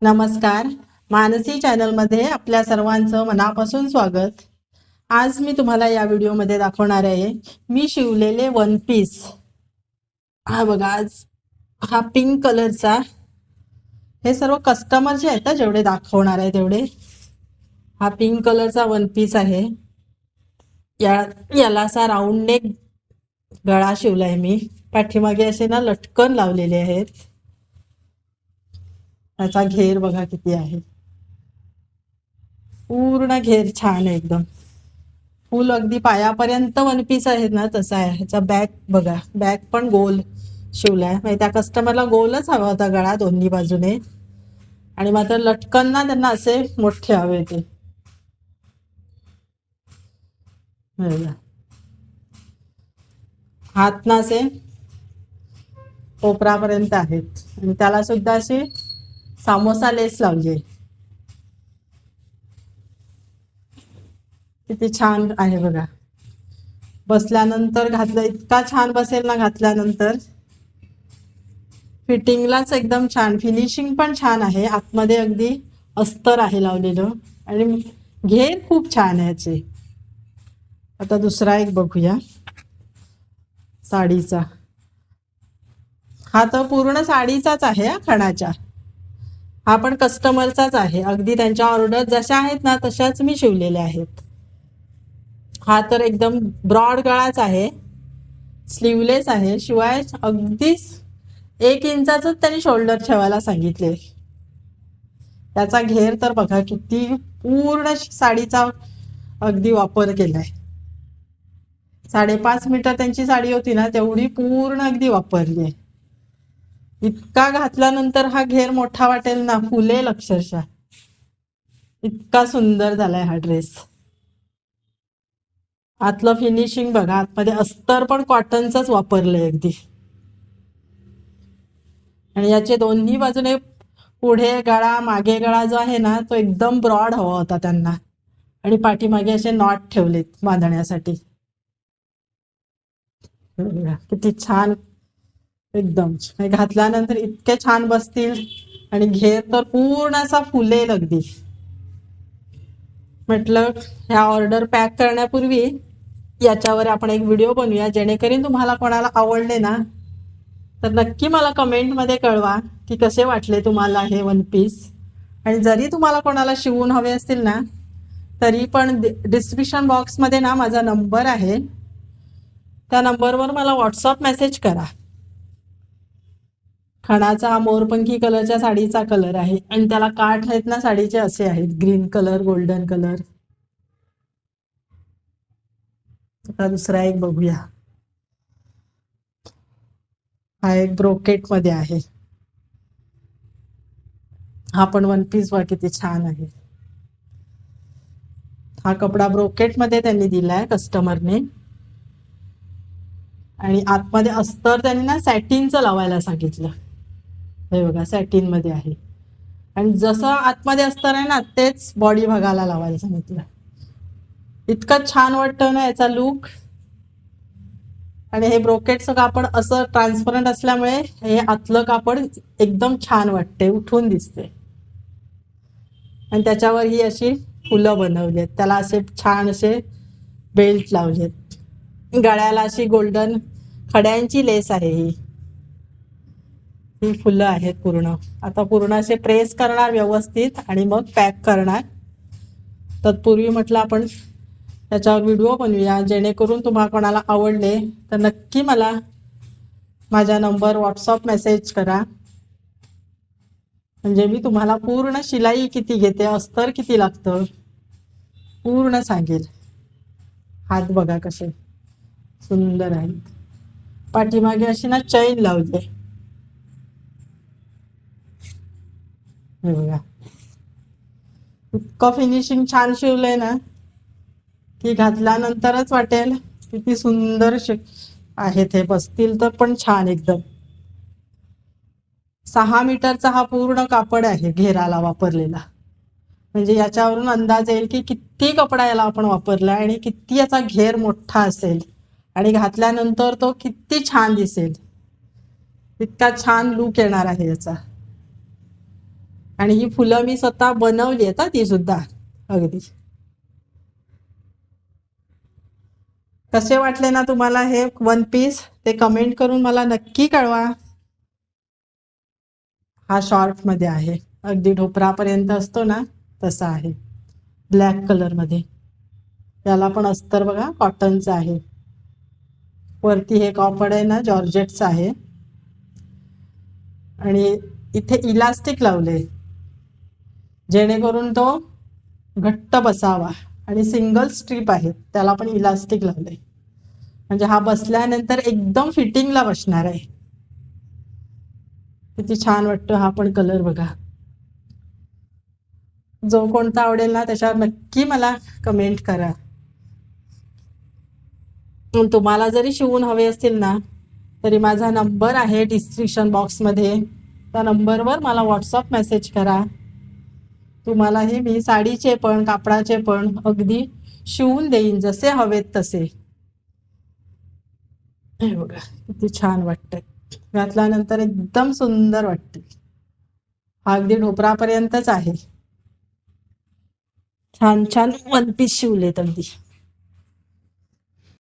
नमस्कार. मानसी चॅनलमध्ये आपल्या सर्वांचं मनापासून स्वागत. आज मी तुम्हाला या व्हिडिओमध्ये दाखवणार आहे मी शिवलेले वन पीस. हा बघा, आज हा पिंक कलरचा, हे सर्व कस्टमर जे आहेत जेवढे दाखवणार आहे तेवढे, हा पिंक कलरचा वन पीस आहे. याला असा राऊंड नेक गळा शिवलाय मी. पाठीमागे असे ना लटकन लावलेले आहेत. याचा घेर बघा किती आहे, पूर्ण घेर छान आहे एकदम. फुल अगदी पायापर्यंत वन पीस आहेत ना तसा आहे. ह्याचा बॅक बघा, बॅक पण गोल शिवलाय. म्हणजे त्या कस्टमरला गोलच हवा होता गळा दोन्ही बाजूने, आणि मात्र लटकन ना त्यांना असे मोठे हवे होते. हात ना असे कोपरापर्यंत आहेत, आणि त्याला सुद्धा अशी सामोसा लेस लावली. किती छान आहे बघा. बसल्यानंतर घातलं इतका छान बसेल ना, घातल्यानंतर फिटिंगलाच एकदम छान. फिनिशिंग पण छान आहे. आतमध्ये अगदी अस्तर आहे लावलेलं, आणि घेर खूप छान आहे याचे. आता दुसरा एक बघूया साडीचा. हा तर पूर्ण साडीचाच आहे, खणाच्या. हा पण कस्टमरचाच आहे. अगदी त्यांच्या ऑर्डर जशा आहेत ना तशाच मी शिवलेल्या आहेत. हा तर एकदम ब्रॉड गळाच आहे, स्लीवलेस आहे. शिवाय अगदीच 1 इंचाच त्यांनी शोल्डर ठेवायला सांगितले. त्याचा घेर तर बघा किती, पूर्ण साडीचा अगदी वापर केलाय. 5.5 मीटर त्यांची साडी होती ना, तेवढी पूर्ण अगदी वापरली आहे. इतका घातल्यानंतर हा घेर मोठा वाटेल ना, फुलेल अक्षरशः. इतका सुंदर झालाय हा ड्रेस. आतलं फिनिशिंग बघा, आतमध्ये अस्तर पण कॉटनचंच वापरलंय अगदी. आणि याचे दोन्ही बाजूने पुढे गळा मागे गळा जो आहे ना तो एकदम ब्रॉड हवा होता त्यांना, आणि पाठीमागे असे नॉट ठेवलेत बांधण्यासाठी. किती छान एकदम. घातल्यानंतर इतके छान बसतील, आणि घेर तर पूर्ण असा फुलेल अगदी. म्हटलं ह्या ऑर्डर पॅक करण्यापूर्वी याच्यावर आपण एक व्हिडिओ बनवूया, जेणेकरून तुम्हाला कोणाला आवडले ना तर नक्की मला कमेंटमध्ये कळवा की कसे वाटले तुम्हाला हे वन पीस. आणि जरी तुम्हाला कोणाला शिवून हवे असतील ना, तरी पण डिस्क्रिप्शन बॉक्समध्ये ना माझा नंबर आहे, त्या नंबरवर मला व्हॉट्सअप मेसेज करा. खणाचा हा मोरपंखी कलरच्या साडीचा कलर आहे, आणि त्याला काठ आहेत ना साडीचे असे आहेत, ग्रीन कलर, गोल्डन कलर. आता दुसरा एक बघूया. हा एक ब्रोकेट मध्ये आहे. हा पण वन पीस वा किती छान आहे. हा कपडा ब्रोकेट मध्ये त्यांनी दिलाय कस्टमरने, आणि आतमध्ये अस्तर त्यांनी ना सॅटिनचं लावायला सांगितलं. हे बघा, सॅटिन मध्ये आहे, आणि जसं आतमध्ये अस्तर आहे ना तेच बॉडी भागाला लावायला सांगितलं. इतकं छान वाटतं ना याचा लुक. आणि हे ब्रोकेटचं कापड असं ट्रान्सपरंट असल्यामुळे हे आतलं कापड एकदम छान वाटते, उठून दिसते. आणि त्याच्यावर ही अशी फुलं बनवली आहेत, त्याला असे छान असे बेल्ट लावलेत. गळ्याला अशी गोल्डन खड्यांची लेस आहे. ही फुलं आहेत पूर्ण. आता पूर्ण असे प्रेस करणार व्यवस्थित, आणि मग पॅक करणार. तत्पूर्वी म्हटलं आपण त्याच्यावर व्हिडिओ बनवूया, जेणेकरून तुम्हाला कोणाला आवडले तर नक्की मला माझ्या नंबर व्हॉट्सअप मेसेज करा. म्हणजे मी तुम्हाला पूर्ण शिलाई किती घेते, अस्तर किती लागतं, पूर्ण सांगेल. हात बघा कसे सुंदर आहेत. पाठीमागे अशी ना चैन लावली. हे बघा, इतकं फिनिशिंग छान शिवलंय ना की घातल्यानंतरच वाटेल किती सुंदर आहेत. हे बसतील तर पण छान एकदम. 6 मीटरचा हा पूर्ण कापड आहे घेराला वापरलेला. म्हणजे याच्यावरून अंदाज येईल की किती कपडा याला आपण वापरलाय, आणि किती याचा घेर मोठा असेल, आणि घातल्यानंतर तो किती छान दिसेल. इतका छान लुक येणार आहे याचा. आणि ही फुलं मी स्वतः बनवली आहेत ती सुद्धा. अगदी कसे वाटले ना तुम्हाला हे वन पीस ते कमेंट करून मला नक्की कळवा. हा शॉर्ट मध्ये आहे, अगदी ढोपरापर्यंत असतो ना तसा आहे, ब्लॅक कलर मध्ये. त्याला पण अस्तर बघा कॉटनचं आहे. वरती हे कापड आहे ना जॉर्जेटचं आहे आणि इथे इलास्टिक लावले जेणेकरून तो घट्ट बसावा. आणि सिंगल स्ट्रीप आहे त्याला पण इलास्टिक लावले, म्हणजे हा बसल्यानंतर एकदम फिटिंगला बसणार आहे. किती छान वाटतो हा पण कलर बघा. जो कोणता आवडेल ना त्याच्यावर नक्की मला कमेंट करा. तुम्हाला जरी शिवून हवे असतील ना तरी माझा नंबर आहे डिस्क्रिप्शन बॉक्समध्ये, त्या नंबरवर मला व्हॉट्सअप मेसेज करा. तुम्हालाही मी साडीचे पण कापडाचे पण अगदी शिवून देईन जसे हवेत तसे. हे बघा किती छान वाटतंय, घातल्यानंतर एकदम सुंदर वाटते. हा अगदी ढोपरापर्यंतच आहे. छान छान वन पीस शिवलेत अगदी.